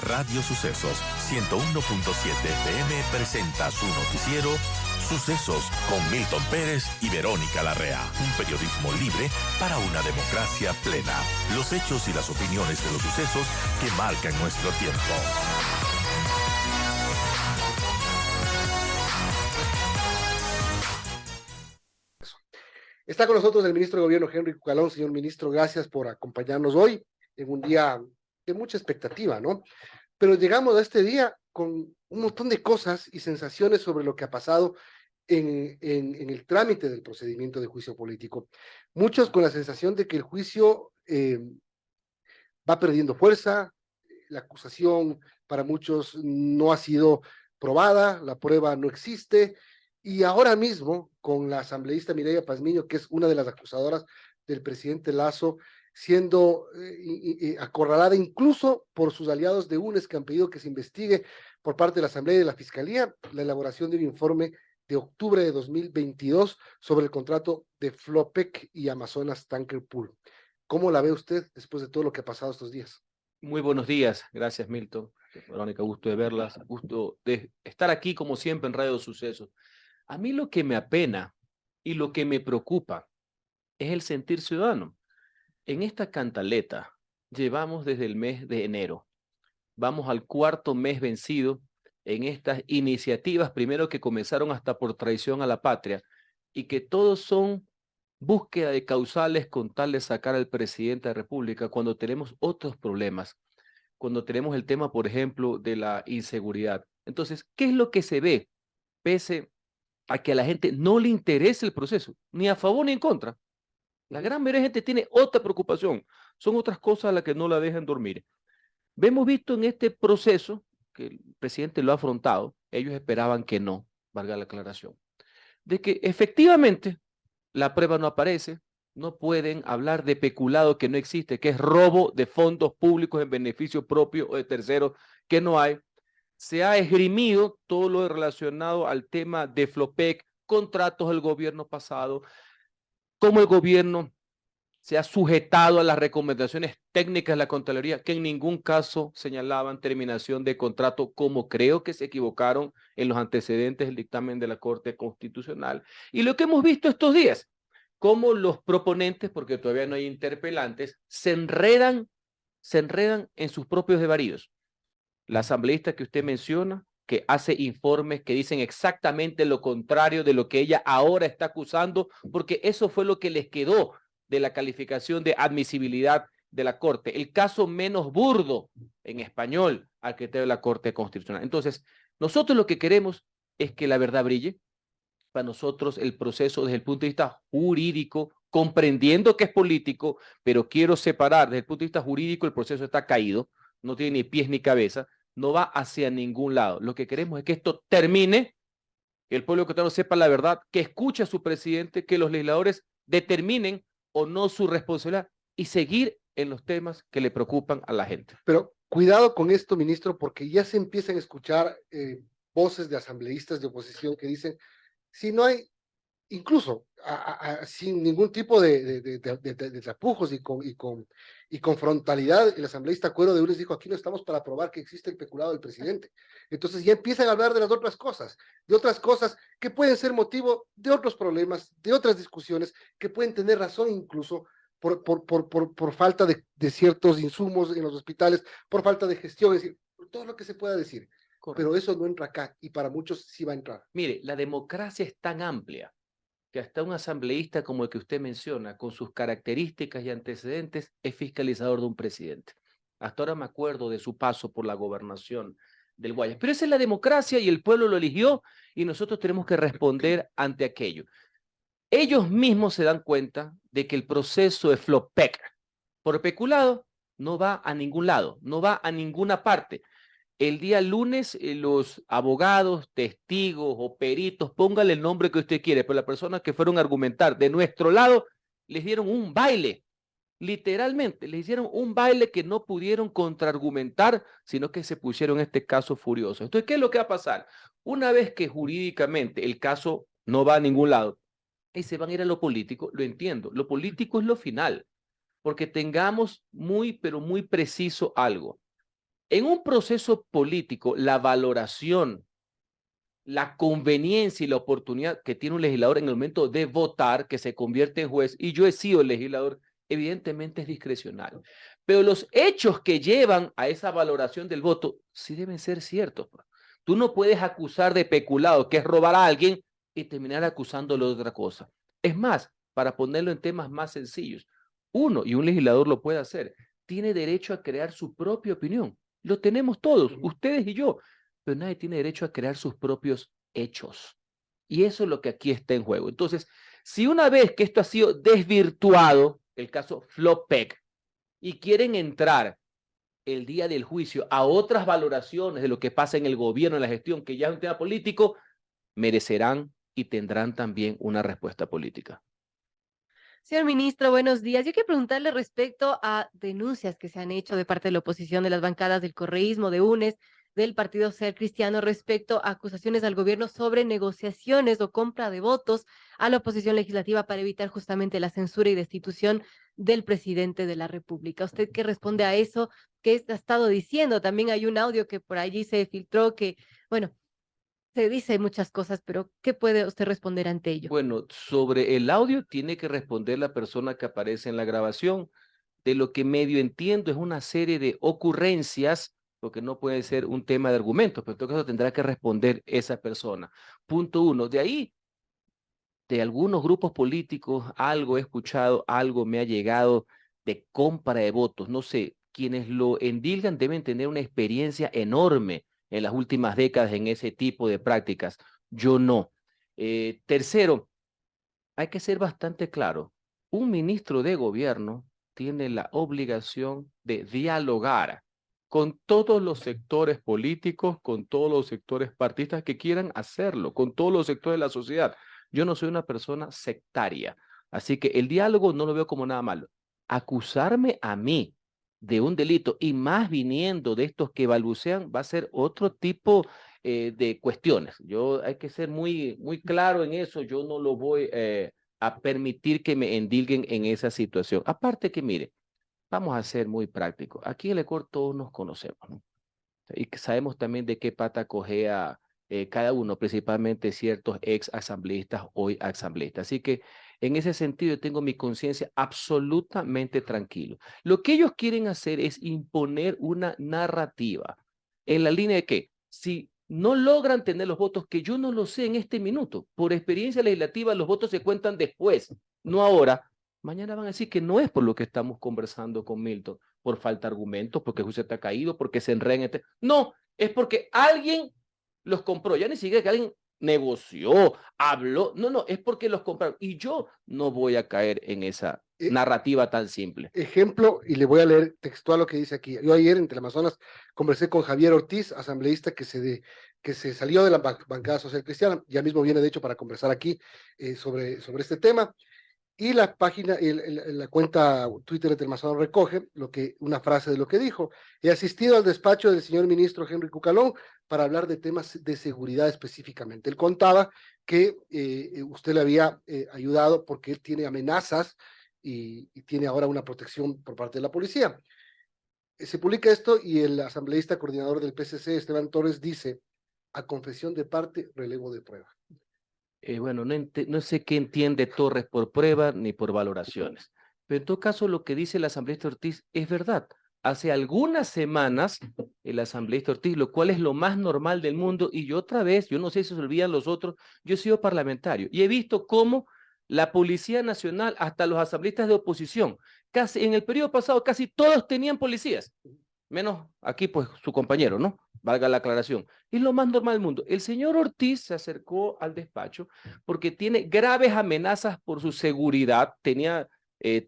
Radio Sucesos 101.7 FM presenta su noticiero Sucesos con Milton Pérez y Verónica Larrea. Un periodismo libre para una democracia plena. Los hechos y las opiniones de los sucesos que marcan nuestro tiempo. Está con nosotros el ministro de Gobierno, Henry Cucalón. Señor ministro, gracias por acompañarnos hoy en un día de mucha expectativa, ¿no? Pero llegamos a este día con un montón de cosas y sensaciones sobre lo que ha pasado en el trámite del procedimiento de juicio político. Muchos con la sensación de que el juicio va perdiendo fuerza, la acusación para muchos no ha sido probada, la prueba no existe, y ahora mismo con la asambleísta Mireya Pazmiño, que es una de las acusadoras del presidente Lazo, siendo acorralada incluso por sus aliados de UNES que han pedido que se investigue por parte de la Asamblea y de la Fiscalía la elaboración de un informe de octubre de 2022 sobre el contrato de Flopec y Amazonas Tanker Pool. ¿Cómo la ve usted después de todo lo que ha pasado estos días? Muy buenos días, gracias Milton. Verónica, gusto de verlas, gusto de estar aquí como siempre en Radio Sucesos. A mí lo que me apena y lo que me preocupa es el sentir ciudadano. En esta cantaleta llevamos desde el mes de enero, vamos al cuarto mes vencido en estas iniciativas, primero que comenzaron hasta por traición a la patria y que todos son búsqueda de causales con tal de sacar al presidente de la República cuando tenemos otros problemas, cuando tenemos el tema, por ejemplo, de la inseguridad. Entonces, ¿qué es lo que se ve? Pese a que a la gente no le interesa el proceso, ni a favor ni en contra. La gran mayoría de gente tiene otra preocupación, son otras cosas a las que no la dejan dormir. Hemos visto en este proceso que el presidente lo ha afrontado, ellos esperaban que no, valga la aclaración, de que efectivamente la prueba no aparece, no pueden hablar de peculado que no existe, que es robo de fondos públicos en beneficio propio o de terceros, que no hay. Se ha esgrimido todo lo relacionado al tema de Flopec, contratos del gobierno pasado, cómo el gobierno se ha sujetado a las recomendaciones técnicas de la Contraloría, que en ningún caso señalaban terminación de contrato, como creo que se equivocaron en los antecedentes del dictamen de la Corte Constitucional. Y lo que hemos visto estos días, cómo los proponentes, porque todavía no hay interpelantes, se enredan en sus propios desvaríos. La asambleísta que usted menciona, que hace informes que dicen exactamente lo contrario de lo que ella ahora está acusando, porque eso fue lo que les quedó de la calificación de admisibilidad de la Corte, el caso menos burdo en español al que tiene la Corte Constitucional. Entonces, nosotros lo que queremos es que la verdad brille. Para nosotros el proceso desde el punto de vista jurídico, comprendiendo que es político, pero quiero separar desde el punto de vista jurídico, el proceso está caído, no tiene ni pies ni cabeza, no va hacia ningún lado. Lo que queremos es que esto termine, que el pueblo ecuatoriano sepa la verdad, que escuche a su presidente, que los legisladores determinen o no su responsabilidad y seguir en los temas que le preocupan a la gente. Pero cuidado con esto, ministro, porque ya se empiezan a escuchar voces de asambleístas de oposición que dicen, si no hay, incluso sin ningún tipo de tapujos y con frontalidad, el asambleísta Cuero de Unes dijo, aquí no estamos para probar que existe el peculado del presidente. Entonces ya empiezan a hablar de las otras cosas, que pueden ser motivo de otros problemas, de otras discusiones, que pueden tener razón incluso por falta de ciertos insumos en los hospitales, por falta de gestión, es decir, por todo lo que se pueda decir. Correcto. Pero eso no entra acá y para muchos sí va a entrar. Mire, la democracia es tan amplia que hasta un asambleísta como el que usted menciona, con sus características y antecedentes, es fiscalizador de un presidente. Hasta ahora me acuerdo de su paso por la gobernación del Guayas. Pero esa es la democracia y el pueblo lo eligió y nosotros tenemos que responder ante aquello. Ellos mismos se dan cuenta de que el proceso de Flopec por peculado no va a ningún lado, no va a ninguna parte. El día lunes, los abogados, testigos o peritos, póngale el nombre que usted quiere, pero las personas que fueron a argumentar de nuestro lado, les dieron un baile, literalmente, les hicieron un baile que no pudieron contraargumentar, sino que se pusieron en este caso furiosos. Entonces, ¿qué es lo que va a pasar? Una vez que jurídicamente el caso no va a ningún lado, y se van a ir a lo político, lo entiendo, lo político es lo final, porque tengamos muy, pero muy preciso algo. En un proceso político, la valoración, la conveniencia y la oportunidad que tiene un legislador en el momento de votar, que se convierte en juez, y yo he sido el legislador, evidentemente es discrecional. Pero los hechos que llevan a esa valoración del voto sí deben ser ciertos. Tú no puedes acusar de peculado, que es robar a alguien, y terminar acusándolo de otra cosa. Es más, para ponerlo en temas más sencillos, uno, y un legislador lo puede hacer, tiene derecho a crear su propia opinión. Lo tenemos todos, ustedes y yo, pero nadie tiene derecho a crear sus propios hechos. Y eso es lo que aquí está en juego. Entonces, si una vez que esto ha sido desvirtuado, el caso Flopec, y quieren entrar el día del juicio a otras valoraciones de lo que pasa en el gobierno, en la gestión, que ya es un tema político, merecerán y tendrán también una respuesta política. Señor ministro, buenos días. Yo quiero preguntarle respecto a denuncias que se han hecho de parte de la oposición, de las bancadas del correísmo, de UNES, del Partido Ser Cristiano, respecto a acusaciones al gobierno sobre negociaciones o compra de votos a la oposición legislativa para evitar justamente la censura y destitución del presidente de la República. ¿Usted qué responde a eso? ¿Qué ha estado diciendo? También hay un audio que por allí se filtró que, bueno, se dice muchas cosas, pero ¿qué puede usted responder ante ello? Bueno, sobre el audio tiene que responder la persona que aparece en la grabación. De lo que medio entiendo es una serie de ocurrencias, porque no puede ser un tema de argumentos, pero en todo caso tendrá que responder esa persona. Punto uno. De ahí, de algunos grupos políticos, algo he escuchado, algo me ha llegado de compra de votos. No sé, quienes lo endilgan deben tener una experiencia enorme en las últimas décadas en ese tipo de prácticas. Yo no. Tercero, hay que ser bastante claro. Un ministro de gobierno tiene la obligación de dialogar con todos los sectores políticos, con todos los sectores partidistas que quieran hacerlo, con todos los sectores de la sociedad. Yo no soy una persona sectaria, así que el diálogo no lo veo como nada malo. Acusarme a mí de un delito y más viniendo de estos que balbucean va a ser otro tipo de cuestiones. Yo hay que ser muy claro en eso. Yo no lo voy a permitir que me endilguen en esa situación. Aparte que, mire, vamos a ser muy prácticos. Aquí en el Ecuador todos nos conocemos, ¿no? Y que sabemos también de qué pata cojea cada uno, principalmente ciertos ex asambleístas, hoy asambleístas. Así que en ese sentido yo tengo mi conciencia absolutamente tranquilo. Lo que ellos quieren hacer es imponer una narrativa en la línea de que si no logran tener los votos, que yo no lo sé en este minuto, por experiencia legislativa los votos se cuentan después, no ahora. Mañana van a decir que no es por lo que estamos conversando con Milton, por falta de argumentos, porque el juicio está caído, porque se enredan. No, es porque alguien los compró. Ya ni siquiera que alguien negoció, habló. No, es porque los compraron. Y yo no voy a caer en esa narrativa tan simple. Ejemplo, y le voy a leer textual lo que dice aquí. Yo ayer en Teleamazonas conversé con Javier Ortiz, asambleísta que se salió de la bancada social cristiana, ya mismo viene de hecho para conversar aquí sobre este tema. Y la página, la cuenta Twitter de Telmazón recoge una frase de lo que dijo. He asistido al despacho del señor ministro Henry Cucalón para hablar de temas de seguridad específicamente. Él contaba que usted le había ayudado porque él tiene amenazas y tiene ahora una protección por parte de la policía. Se publica esto y el asambleísta coordinador del PCC, Esteban Torres, dice, a confesión de parte, relevo de prueba. Bueno, no sé qué entiende Torres por prueba ni por valoraciones, pero en todo caso lo que dice el asambleísta Ortiz es verdad. Hace algunas semanas el asambleísta Ortiz, lo cual es lo más normal del mundo, y yo otra vez, yo no sé si se olvidan los otros, yo he sido parlamentario y he visto cómo la Policía Nacional, hasta los asambleístas de oposición, casi en el periodo pasado casi todos tenían policías, menos aquí pues su compañero, ¿no? Valga la aclaración. Es lo más normal del mundo. El señor Ortiz se acercó al despacho porque tiene graves amenazas por su seguridad, tenía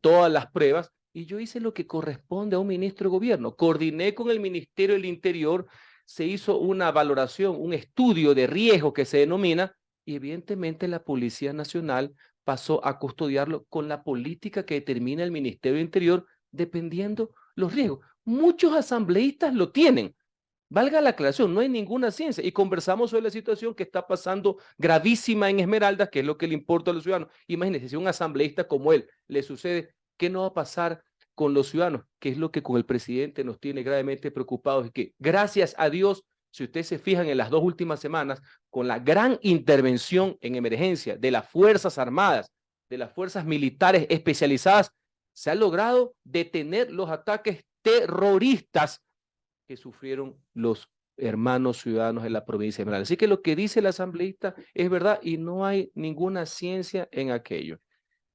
todas las pruebas, y yo hice lo que corresponde a un ministro de gobierno. Coordiné con el Ministerio del Interior, se hizo una valoración, un estudio de riesgo que se denomina, y evidentemente la Policía Nacional pasó a custodiarlo con la política que determina el Ministerio del Interior, dependiendo los riesgos. Muchos asambleístas lo tienen. Valga la aclaración, no hay ninguna ciencia. Y conversamos sobre la situación que está pasando gravísima en Esmeraldas, que es lo que le importa a los ciudadanos. Imagínense, si a un asambleísta como él le sucede, ¿qué no va a pasar con los ciudadanos, que es lo que con el presidente nos tiene gravemente preocupados, y que gracias a Dios, si ustedes se fijan en las 2 últimas semanas, con la gran intervención en emergencia de las Fuerzas Armadas, de las fuerzas militares especializadas, se ha logrado detener los ataques terroristas que sufrieron los hermanos ciudadanos de la provincia de Esmeraldas. Así que lo que dice el asambleísta es verdad y no hay ninguna ciencia en aquello.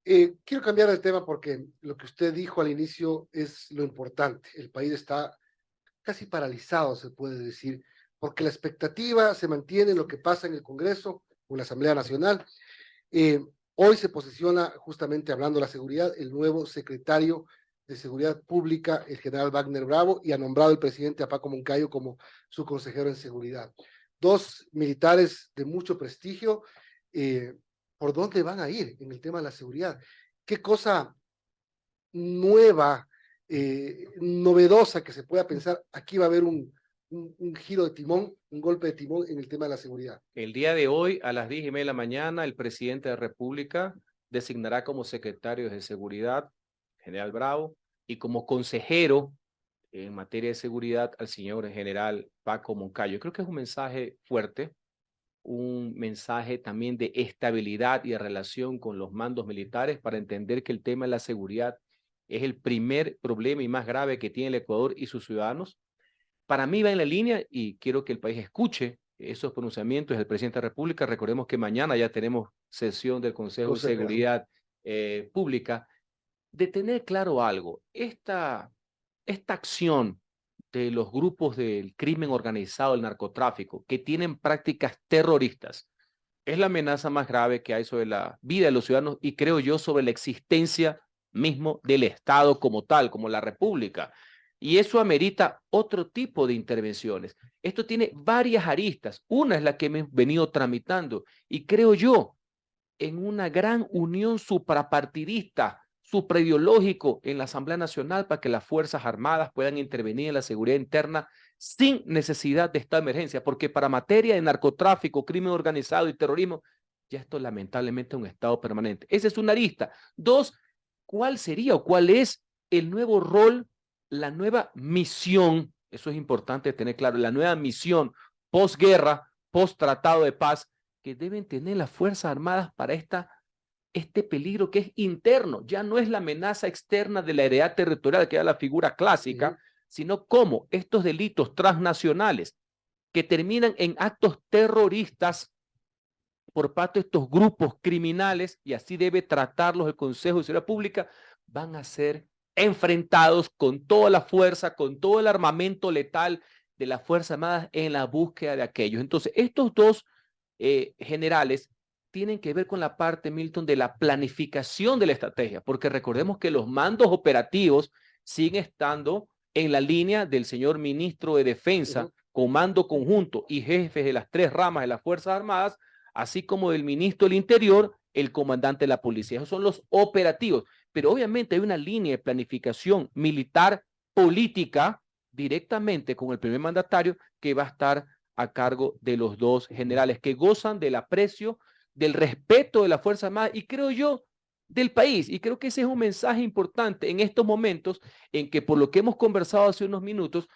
Quiero cambiar de tema porque lo que usted dijo al inicio es lo importante. El país está casi paralizado, se puede decir, porque la expectativa se mantiene en lo que pasa en el Congreso o en la Asamblea Nacional. Hoy se posiciona, justamente hablando de la seguridad, el nuevo secretario de Seguridad Pública, el general Wagner Bravo, y ha nombrado el presidente a Paco Moncayo como su consejero en seguridad. 2 militares de mucho prestigio. ¿Por dónde van a ir en el tema de la seguridad? ¿Qué cosa nueva, novedosa que se pueda pensar? Aquí va a haber un giro de timón, un golpe de timón en el tema de la seguridad. El día de hoy, a las 10:30 de la mañana, el presidente de la República designará como secretario de Seguridad, general Bravo, y como consejero en materia de seguridad al señor general Paco Moncayo. Creo que es un mensaje fuerte, un mensaje también de estabilidad y de relación con los mandos militares para entender que el tema de la seguridad es el primer problema y más grave que tiene el Ecuador y sus ciudadanos. Para mí va en la línea y quiero que el país escuche esos pronunciamientos del presidente de la República. Recordemos que mañana ya tenemos sesión del Consejo de Seguridad Pública, de tener claro algo. Esta acción de los grupos del crimen organizado, el narcotráfico, que tienen prácticas terroristas, es la amenaza más grave que hay sobre la vida de los ciudadanos y creo yo sobre la existencia mismo del Estado como tal, como la República. Y eso amerita otro tipo de intervenciones. Esto tiene varias aristas. Una es la que hemos venido tramitando y creo yo en una gran unión suprapartidista, supraideológico en la Asamblea Nacional para que las Fuerzas Armadas puedan intervenir en la seguridad interna sin necesidad de esta emergencia, porque para materia de narcotráfico, crimen organizado y terrorismo, ya esto lamentablemente es un estado permanente. Esa es una arista. 2, ¿cuál sería o cuál es el nuevo rol, la nueva misión? Eso es importante tener claro, la nueva misión posguerra, post-tratado de paz, que deben tener las Fuerzas Armadas para este peligro que es interno. Ya no es la amenaza externa de la heredad territorial, que era la figura clásica, sino cómo estos delitos transnacionales que terminan en actos terroristas por parte de estos grupos criminales, y así debe tratarlos el Consejo de Seguridad Pública, van a ser enfrentados con toda la fuerza, con todo el armamento letal de las Fuerzas Armadas en la búsqueda de aquellos. Entonces, estos 2 generales tienen que ver con la parte, Milton, de la planificación de la estrategia, porque recordemos que los mandos operativos siguen estando en la línea del señor ministro de Defensa, comando conjunto y jefes de las 3 ramas de las Fuerzas Armadas, así como del ministro del Interior, el comandante de la policía. Esos son los operativos, pero obviamente hay una línea de planificación militar política directamente con el primer mandatario que va a estar a cargo de los 2 generales que gozan del aprecio, del respeto de la Fuerza Armada y creo yo del país. Y creo que ese es un mensaje importante en estos momentos en que, por lo que hemos conversado hace unos minutos,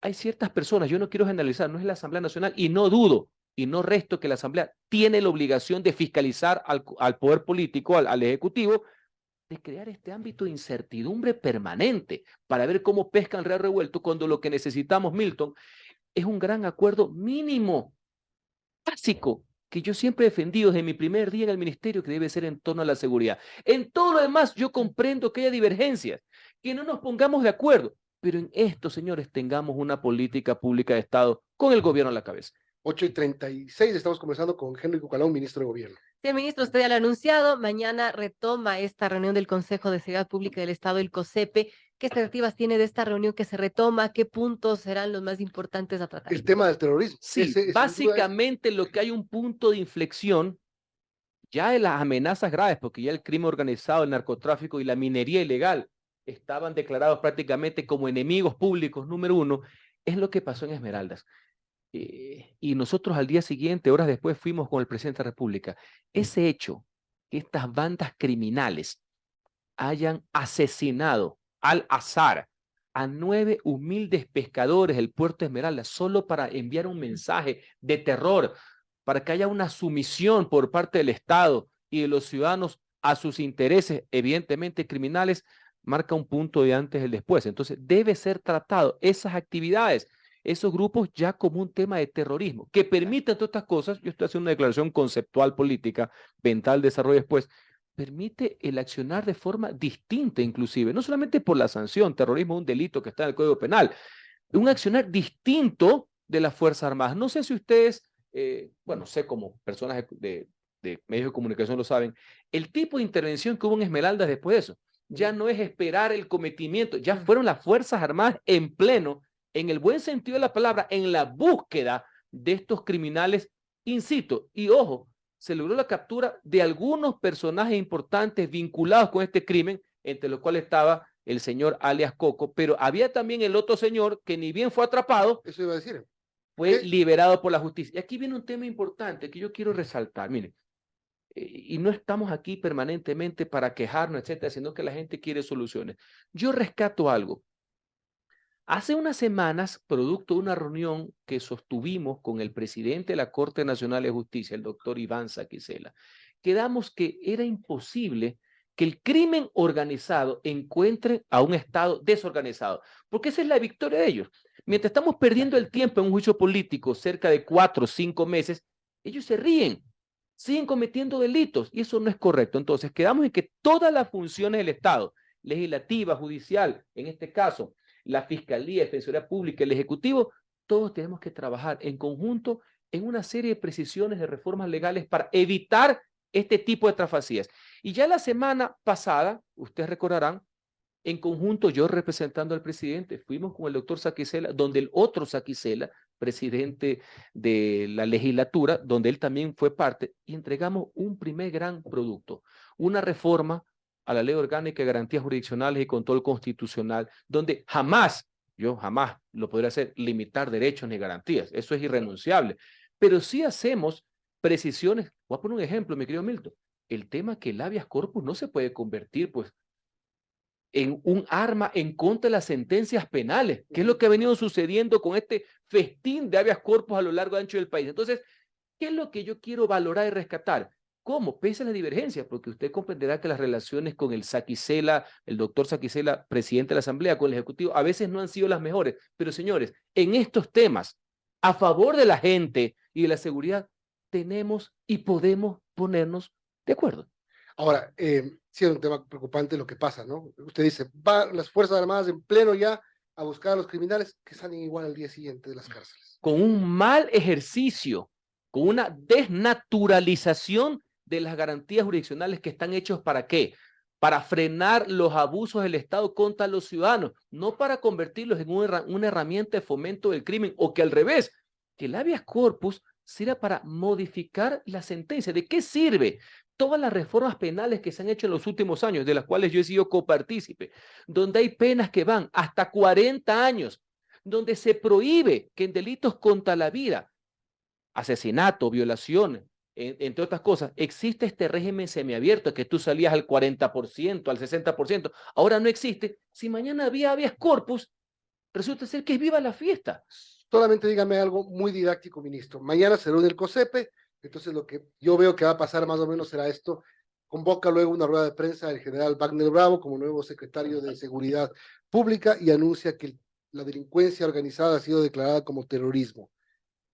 hay ciertas personas, yo no quiero generalizar, no es la Asamblea Nacional y no dudo y no resto que la Asamblea tiene la obligación de fiscalizar al poder político, al Ejecutivo, de crear este ámbito de incertidumbre permanente para ver cómo pescan el río revuelto cuando lo que necesitamos, Milton, es un gran acuerdo mínimo, básico, que yo siempre he defendido desde mi primer día en el ministerio, que debe ser en torno a la seguridad. En todo lo demás, yo comprendo que haya divergencias, que no nos pongamos de acuerdo, pero en esto, señores, tengamos una política pública de Estado con el gobierno a la cabeza. 8:36, estamos conversando con Henry Cucalón, ministro de Gobierno. Sí, ministro, usted ya lo ha anunciado, mañana retoma esta reunión del Consejo de Seguridad Pública del Estado, el COSEPE. ¿Qué expectativas tiene de esta reunión que se retoma? ¿Qué puntos serán los más importantes a tratar? El tema del terrorismo. Sí, básicamente lo que hay un punto de inflexión ya de las amenazas graves, porque ya el crimen organizado, el narcotráfico y la minería ilegal estaban declarados prácticamente como enemigos públicos número 1, es lo que pasó en Esmeraldas. Y nosotros al día siguiente, horas después, fuimos con el presidente de la República. Ese hecho, que estas bandas criminales hayan asesinado al azar a 9 humildes pescadores del puerto Esmeralda solo para enviar un mensaje de terror, para que haya una sumisión por parte del Estado y de los ciudadanos a sus intereses, evidentemente criminales, marca un punto de antes y el después. Entonces, debe ser tratado esas actividades, esos grupos ya como un tema de terrorismo, que permite, entre otras cosas, yo estoy haciendo una declaración conceptual política, mental, desarrollo después, permite el accionar de forma distinta inclusive, no solamente por la sanción, terrorismo es un delito que está en el Código Penal, un accionar distinto de las Fuerzas Armadas. No sé si ustedes, bueno, sé como personas de medios de comunicación lo saben, el tipo de intervención que hubo en Esmeraldas después de eso, ya no es esperar el cometimiento, ya fueron las Fuerzas Armadas en pleno, en el buen sentido de la palabra, en la búsqueda de estos criminales, incito, y ojo, se logró la captura de algunos personajes importantes vinculados con este crimen, entre los cuales estaba el señor alias Coco, pero había también el otro señor que ni bien fue atrapado, Eso iba a decir. fue liberado por la justicia. Y aquí viene un tema importante que yo quiero resaltar, miren, y no estamos aquí permanentemente para quejarnos, etcétera, sino que la gente quiere soluciones. Yo rescato algo. Hace unas semanas, producto de una reunión que sostuvimos con el presidente de la Corte Nacional de Justicia, el doctor Iván Saquicela, quedamos que era imposible que el crimen organizado encuentre a un Estado desorganizado, porque esa es la victoria de ellos. Mientras estamos perdiendo el tiempo en un juicio político, cerca de 4 o 5 meses, ellos se ríen, siguen cometiendo delitos, y eso no es correcto. Entonces, quedamos en que todas las funciones del Estado, legislativa, judicial, en este caso, la Fiscalía, Defensoría Pública, el Ejecutivo, todos tenemos que trabajar en conjunto en una serie de precisiones de reformas legales para evitar este tipo de trafacías. Y ya la semana pasada, ustedes recordarán, en conjunto, yo representando al presidente, fuimos con el doctor Saquicela, donde el otro Saquicela, presidente de la legislatura, donde él también fue parte, y entregamos un primer gran producto, una reforma a la Ley Orgánica de Garantías Jurisdiccionales y Control Constitucional, donde jamás, yo jamás lo podría hacer, limitar derechos ni garantías, eso es irrenunciable, pero sí hacemos precisiones. Voy a poner un ejemplo, mi querido Milton, el tema que el habeas corpus no se puede convertir, pues, en un arma en contra de las sentencias penales, que es lo que ha venido sucediendo con este festín de habeas corpus a lo largo y ancho del país. Entonces, ¿qué es lo que yo quiero valorar y rescatar? ¿Cómo? Pese a las divergencias, porque usted comprenderá que las relaciones con el Saquicela, el doctor Saquicela, presidente de la Asamblea, con el Ejecutivo, a veces no han sido las mejores. Pero señores, en estos temas, a favor de la gente y de la seguridad, tenemos y podemos ponernos de acuerdo. Ahora, sí es un tema preocupante lo que pasa, ¿no? Usted dice, van las Fuerzas Armadas en pleno ya a buscar a los criminales que salen igual al día siguiente de las cárceles. Con un mal ejercicio, con una desnaturalización de las garantías jurisdiccionales que están hechos ¿para qué? Para frenar los abusos del Estado contra los ciudadanos, no para convertirlos en una herramienta de fomento del crimen, o que al revés, que el habeas corpus sirva para modificar la sentencia. ¿De qué sirve? Todas las reformas penales que se han hecho en los últimos años, de las cuales yo he sido copartícipe, donde hay penas que van hasta 40 años, donde se prohíbe que en delitos contra la vida, asesinato, violación, entre otras cosas, existe este régimen semiabierto que tú salías al 40%, al 60%, ahora no existe. Si mañana había habeas corpus, resulta ser que es viva la fiesta. Solamente dígame algo muy didáctico, ministro. Mañana se reúne el COSEPE, entonces lo que yo veo que va a pasar más o menos será esto. Convoca luego una rueda de prensa del general Wagner Bravo como nuevo secretario de Seguridad Pública y anuncia que la delincuencia organizada ha sido declarada como terrorismo.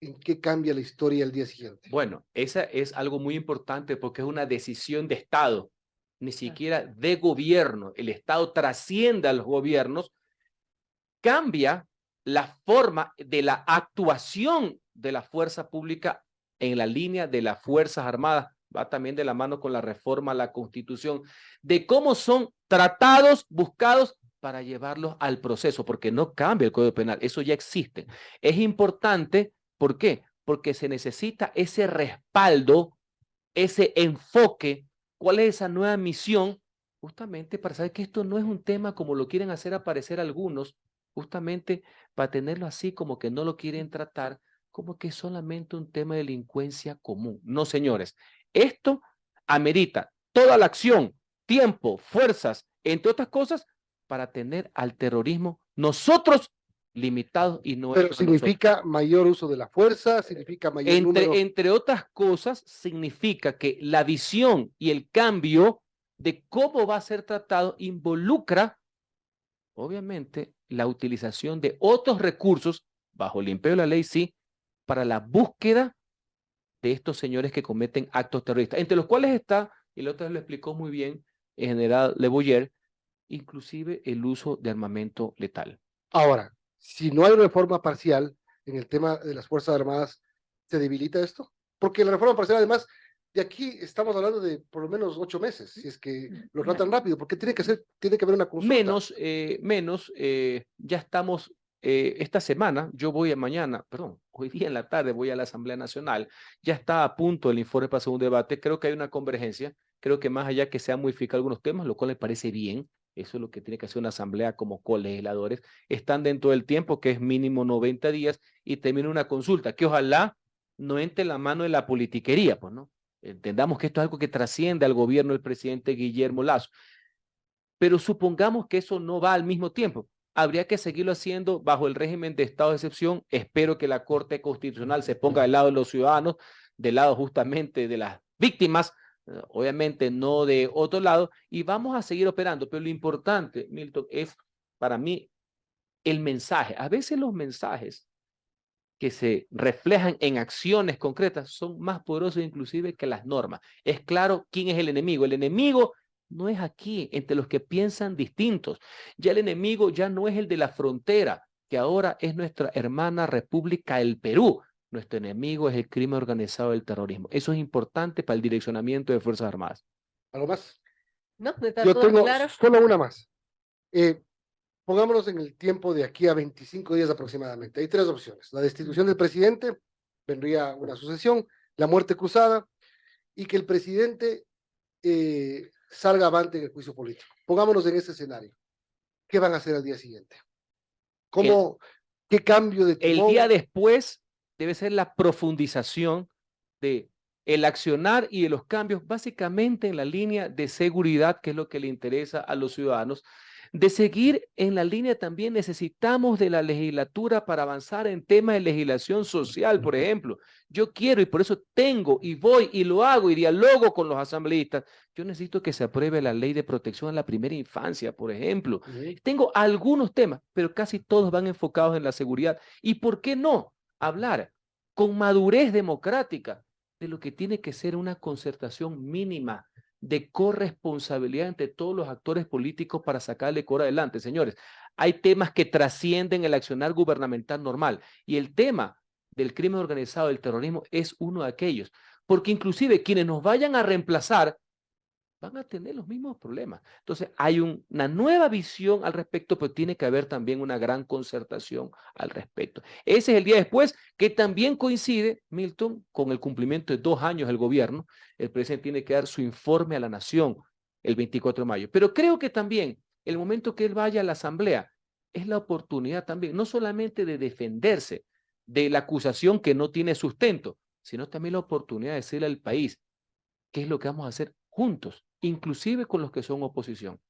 ¿En qué cambia la historia al día siguiente? Bueno, esa es algo muy importante porque es una decisión de Estado, ni siquiera de gobierno. El Estado trasciende a los gobiernos, cambia la forma de la actuación de la fuerza pública en la línea de las Fuerzas Armadas. Va también de la mano con la reforma a la Constitución, de cómo son tratados, buscados para llevarlos al proceso, porque no cambia el Código Penal, eso ya existe. Es importante, ¿por qué? Porque se necesita ese respaldo, ese enfoque. ¿Cuál es esa nueva misión? Justamente para saber que esto no es un tema como lo quieren hacer aparecer algunos, justamente para tenerlo así como que no lo quieren tratar, como que es solamente un tema de delincuencia común. No, señores, esto amerita toda la acción, tiempo, fuerzas, entre otras cosas, para tener al terrorismo nosotros limitados y no Pero ellos a nosotros. significa mayor uso de la fuerza, significa mayor número. Entre otras cosas, significa que la visión y el cambio de cómo va a ser tratado involucra, obviamente, la utilización de otros recursos, bajo el imperio de la ley, sí, para la búsqueda de estos señores que cometen actos terroristas, entre los cuales está, y la otra vez lo explicó muy bien el general Le Boyer, inclusive el uso de armamento letal. Ahora, si no hay reforma parcial en el tema de las Fuerzas Armadas, ¿se debilita esto? Porque la reforma parcial, además, de aquí estamos hablando de por lo menos 8 meses, si es que lo tratan rápido, porque tiene que haber una consulta. Ya estamos, esta semana, hoy día en la tarde voy a la Asamblea Nacional, ya está a punto el informe para hacer un debate, creo que hay una convergencia, creo que más allá que se han modificado algunos temas, lo cual me parece bien, eso es lo que tiene que hacer una asamblea como colegisladores, están dentro del tiempo que es mínimo 90 días y termina una consulta, que ojalá no entre la mano de la politiquería, pues, ¿no? Entendamos que esto es algo que trasciende al gobierno del presidente Guillermo Lasso. Pero supongamos que eso no va al mismo tiempo. Habría que seguirlo haciendo bajo el régimen de estado de excepción. Espero que la Corte Constitucional se ponga del lado de los ciudadanos, del lado justamente de las víctimas, obviamente no de otro lado, y vamos a seguir operando. Pero lo importante, Milton, es para mí el mensaje. A veces los mensajes que se reflejan en acciones concretas son más poderosos inclusive que las normas. Es claro quién es el enemigo. El enemigo no es aquí, entre los que piensan distintos. Ya el enemigo ya no es el de la frontera, que ahora es nuestra hermana República el Perú. Nuestro enemigo es el crimen organizado del terrorismo. Eso es importante para el direccionamiento de Fuerzas Armadas. ¿Algo más? No, está Yo todo tengo claro. solo una más. Pongámonos en el tiempo de aquí a 25 días aproximadamente. Hay 3 opciones. La destitución del presidente, vendría una sucesión, la muerte cruzada y que el presidente salga avante en el juicio político. Pongámonos en ese escenario. ¿Qué van a hacer al día siguiente? ¿Qué cambio de timón? El día después debe ser la profundización de el accionar y de los cambios, básicamente en la línea de seguridad, que es lo que le interesa a los ciudadanos. De seguir en la línea también necesitamos de la legislatura para avanzar en temas de legislación social, por ejemplo. Yo quiero y por eso tengo y voy y lo hago y dialogo con los asambleístas. Yo necesito que se apruebe la ley de protección a la primera infancia, por ejemplo. Tengo algunos temas, pero casi todos van enfocados en la seguridad. ¿Y por qué no hablar con madurez democrática de lo que tiene que ser una concertación mínima de corresponsabilidad entre todos los actores políticos para sacarle coro adelante? Señores, hay temas que trascienden el accionar gubernamental normal y el tema del crimen organizado, del terrorismo, es uno de aquellos, porque inclusive quienes nos vayan a reemplazar van a tener los mismos problemas. Entonces, hay una nueva visión al respecto, pero tiene que haber también una gran concertación al respecto. Ese es el día después, que también coincide, Milton, con el cumplimiento de 2 años del gobierno. El presidente tiene que dar su informe a la nación el 24 de mayo. Pero creo que también el momento que él vaya a la asamblea es la oportunidad también, no solamente de defenderse de la acusación que no tiene sustento, sino también la oportunidad de decirle al país qué es lo que vamos a hacer juntos, inclusive con los que son oposición.